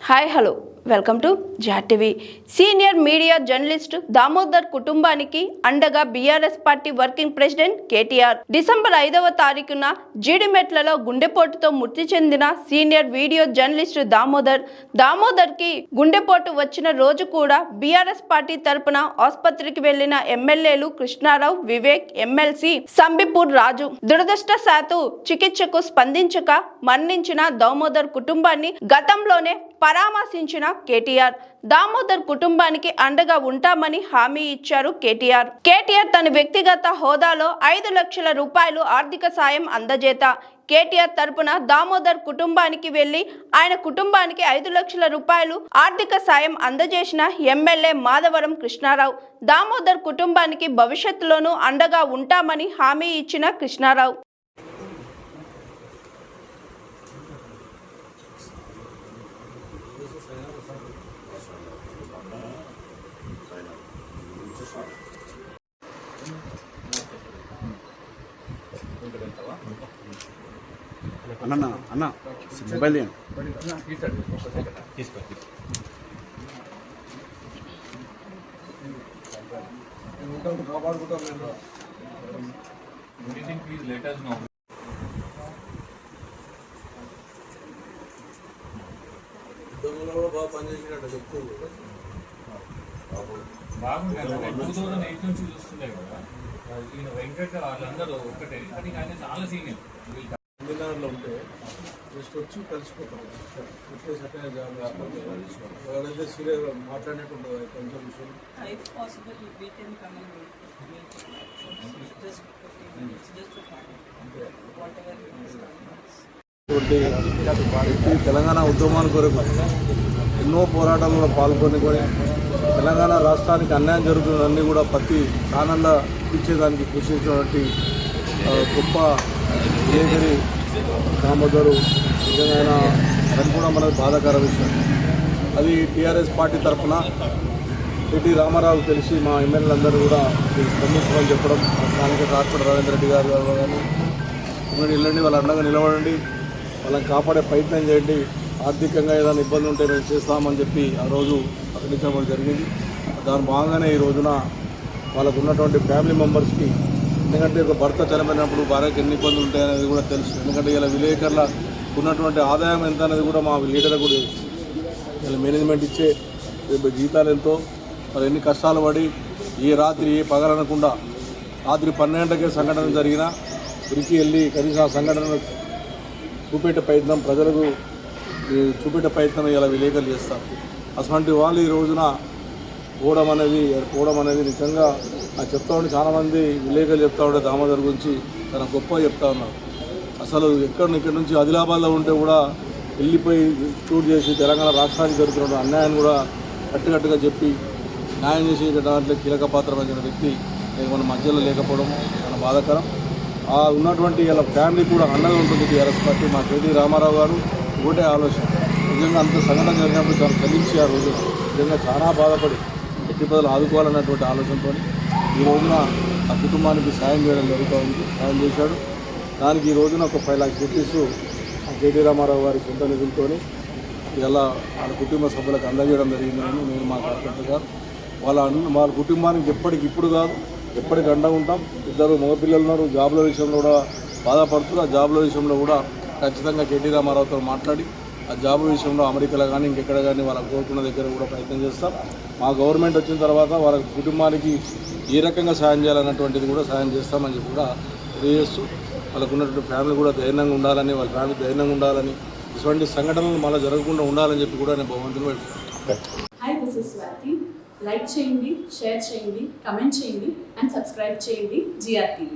Hi hello welcome to జాటీవీ. Senior media journalist Damodar కుటుంబానికి అండగా BRS party working president KTR. December 5వ తారీఖున జీడిమెట్లలో గుండెపోటుతో మృతి చెందిన సీనియర్ వీడియో జర్నలిస్ట్ దామోదర్ కి గుండెపోటు వచ్చిన రోజు కూడా బీఆర్ఎస్ పార్టీ తరపున ఆసుపత్రికి వెళ్లిన ఎమ్మెల్యేలు కృష్ణారావు, వివేక్, ఎమ్మెల్సీ సంబిపూర్ రాజు దురదృష్టవశాత్తు చికిత్సకు స్పందించక మరణించిన దామోదర్ కుటుంబాన్ని గతంలోనే పరామర్శించిన కేటీఆర్. దామోదర్ కుటుంబానికి అండగా ఉంటామని హామీ ఇచ్చారు కేటీఆర్. తన వ్యక్తిగత హోదాలో 5 లక్షల రూపాయలు ఆర్థిక సాయం అందజేత. కేటీఆర్ తరపున దామోదర్ కుటుంబానికి వెళ్లి ఆయన కుటుంబానికి 5 లక్షల రూపాయలు ఆర్థిక సాయం అందజేసిన ఎమ్మెల్యే మాధవరం కృష్ణారావు. దామోదర్ కుటుంబానికి భవిష్యత్తులోనూ అండగా ఉంటామని హామీ ఇచ్చిన కృష్ణారావు. అన్న మొబైల్ బాగా పనిచేసినట్టు చెప్తుంది. బాగుంది 2008 నుంచి చూస్తుండే కదా ఈయన వెంకట వాళ్ళందరూ ఒక్కటే, కానీ ఆయన చాలా సీనియర్. తమిళనాడులో ఉంటే జస్ట్ వచ్చి కలిసిపోతాం. ఇట్లే సరైన జాబ్ ఎవరైతే సీరియస్ మాట్లాడినట్టు ఉంటుంది కొంచెం విషయం. తెలంగాణ ఉద్యమాన్ని కొరకు ఎన్నో పోరాటాలలో పాల్గొని తెలంగాణ రాష్ట్రానికి అన్యాయం జరుగుతున్నవన్నీ కూడా ప్రతి ఛానల్లో ఇచ్చేదానికి కృషి చేసినటువంటి గొప్ప విలేకరి దామోదరు. నిజంగా అది కూడా మనకు బాధాకర విషయం. అది టీఆర్ఎస్ పార్టీ తరఫున ఎన్టీ రామారావు తెలిసి మా ఎమ్మెల్యేలందరూ కూడా స్పందించమని చెప్పడం, స్థానిక రాష్ట్ర రవీంద్ర రెడ్డి గారు కానీ వెళ్ళండి, వాళ్ళ అండగా నిలబడండి, వాళ్ళని కాపాడే ప్రయత్నం చేయండి, ఆర్థికంగా ఏదైనా ఇబ్బంది ఉంటే మేము చేస్తామని చెప్పి ఆ రోజు ప్రకటించడం జరిగింది. దాని భాగంగానే ఈ రోజున వాళ్ళకు ఉన్నటువంటి ఫ్యామిలీ మెంబర్స్కి, ఎందుకంటే ఒక భర్త చనిపోయినప్పుడు భార్యకి ఎన్ని ఇబ్బందులు ఉంటాయనేది కూడా తెలుసు. ఎందుకంటే ఇలా విలేకరుల ఉన్నటువంటి ఆదాయం ఎంత అనేది కూడా మా లీడర్లకు కూడా తెలుసు. ఇలా మేనేజ్మెంట్ ఇచ్చే జీతాలు ఎంతో, మరి ఎన్ని కష్టాలు పడి ఏ రాత్రి ఏ పగలనకుండా రాత్రి 12 గంటలకే సంఘటన జరిగినా ఉరికి వెళ్ళి కనీసం ఆ సంఘటనను చూపెట్టే ప్రయత్నం, ప్రజలకు చూపెట్టే ప్రయత్నం ఇలా విలేకరులు చేస్తారు. అటువంటి వాళ్ళు ఈ రోజున పోవడం అనేది నిజంగా నాకు చెప్తా ఉంటే చాలామంది విలేకరులు చెప్తా ఉంటే దామోదర్ గురించి చాలా గొప్పగా చెప్తా ఉన్నారు. అసలు ఇక్కడ నుంచి ఆదిలాబాద్లో ఉంటే కూడా వెళ్ళిపోయి షూట్ చేసి తెలంగాణ రాష్ట్రానికి జరుగుతున్న అన్యాయాన్ని కూడా కట్టుగా చెప్పి న్యాయం చేసే దాంట్లో కీలక పాత్ర వహించిన వ్యక్తి మన మధ్యలో లేకపోవడం చాలా బాధాకరం. ఉన్నటువంటి ఇలా ఫ్యామిలీ కూడా అండగా ఉంటుంది టీఆర్ఎస్ పార్టీ. మా కేటీ రామారావు గారు ఒకటే ఆలోచన, నిజంగా అంత సంఘటన జరిగినప్పుడు చాలా చలించి ఆ రోజు నిజంగా చాలా బాధపడి ఎట్టి ప్రజలు ఆదుకోవాలన్నటువంటి ఆలోచనతో ఈ రోజున ఆ కుటుంబానికి సాయం చేయడం జరుగుతూ ఉంది. సాయం చేశాడు. దానికి ఈ రోజున ఒక 5 లక్షల రూపీస్ కేటీ రామారావు గారి సొంత నిధులతో ఇలా వాళ్ళ కుటుంబ సభ్యులకు అందజేయడం జరిగిందని నేను మా కార్యకర్త గారు వాళ్ళ కుటుంబానికి ఇప్పుడు కాదు ఎప్పటికి అండగా ఉంటాం. 2 మగపిల్లలు ఉన్నారు, జాబ్ల విషయంలో కూడా బాధపడుతున్నారు. ఆ జాబ్ల విషయంలో కూడా ఖచ్చితంగా కేటీ రామారావుతో మాట్లాడి ఆ జాబ్ విషయంలో అమెరికాలో కానీ ఇంకెక్కడ కానీ వాళ్ళ కోరుకున్న దగ్గర కూడా ప్రయత్నం చేస్తాం. మా గవర్నమెంట్ వచ్చిన తర్వాత వాళ్ళ కుటుంబానికి ఏ రకంగా సాయం చేయాలన్నటువంటిది కూడా సాయం చేస్తామని చెప్పి కూడా తెలియజేస్తూ వాళ్ళకు ఉన్నటువంటి ఫ్యామిలీ కూడా ధైర్యంగా ఉండాలని, వాళ్ళ ఫ్యామిలీ ధైర్యంగా ఉండాలని, ఇటువంటి సంఘటనలు మళ్ళీ జరగకుండా ఉండాలని చెప్పి కూడా నేను భగవంతుని పెట్టుకుంటాను. Hi, this is Swathi. Like చేయండి, షేర్ చేయండి, కమెంట్ చేయండి అండ్ సబ్స్క్రైబ్ చేయండి GRTV.